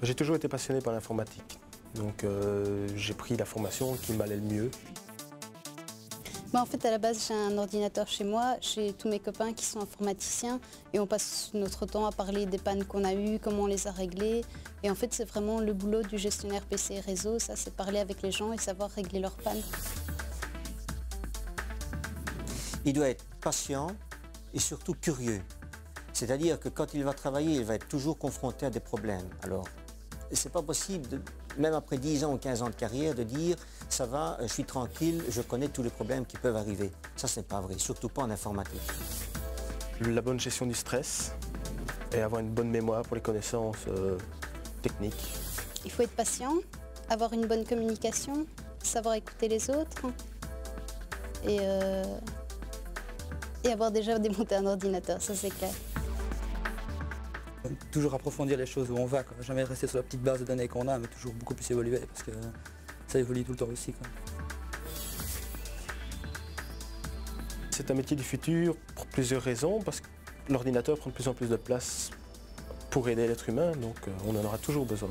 J'ai toujours été passionné par l'informatique, donc j'ai pris la formation qui m'allait le mieux. En fait, à la base, j'ai un ordinateur chez moi, j'ai tous mes copains qui sont informaticiens et on passe notre temps à parler des pannes qu'on a eues, comment on les a réglées. Et en fait, c'est vraiment le boulot du gestionnaire PC et réseau, ça c'est parler avec les gens et savoir régler leurs pannes. Il doit être patient et surtout curieux. C'est-à-dire que quand il va travailler, il va être toujours confronté à des problèmes. Alors, c'est pas possible, même après 10 ans ou 15 ans de carrière, de dire « ça va, je suis tranquille, je connais tous les problèmes qui peuvent arriver ». Ça, ce n'est pas vrai, surtout pas en informatique. La bonne gestion du stress et avoir une bonne mémoire pour les connaissances techniques. Il faut être patient, avoir une bonne communication, savoir écouter les autres et avoir déjà démonté un ordinateur, ça c'est clair. Toujours approfondir les choses où on va, quoi. Jamais rester sur la petite base de données qu'on a, mais toujours beaucoup plus évoluer parce que ça évolue tout le temps aussi, quoi. C'est un métier du futur pour plusieurs raisons, parce que l'ordinateur prend de plus en plus de place pour aider l'être humain, donc on en aura toujours besoin.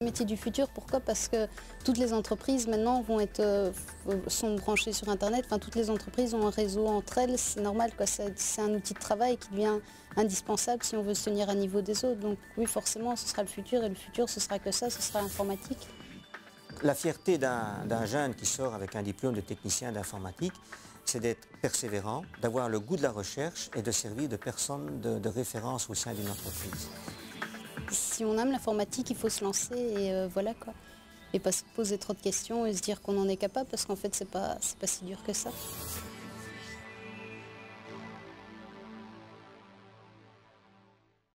Le métier du futur, pourquoi? Parce que toutes les entreprises maintenant sont branchées sur Internet, enfin, toutes les entreprises ont un réseau entre elles, c'est normal, c'est un outil de travail qui devient indispensable si on veut se tenir à niveau des autres. Donc oui, forcément, ce sera le futur et le futur, ce sera que ça, ce sera l'informatique. La fierté d'un jeune qui sort avec un diplôme de technicien d'informatique, c'est d'être persévérant, d'avoir le goût de la recherche et de servir de personne de référence au sein d'une entreprise. Si on aime l'informatique, il faut se lancer et voilà quoi. Et pas se poser trop de questions et se dire qu'on en est capable parce qu'en fait c'est pas si dur que ça.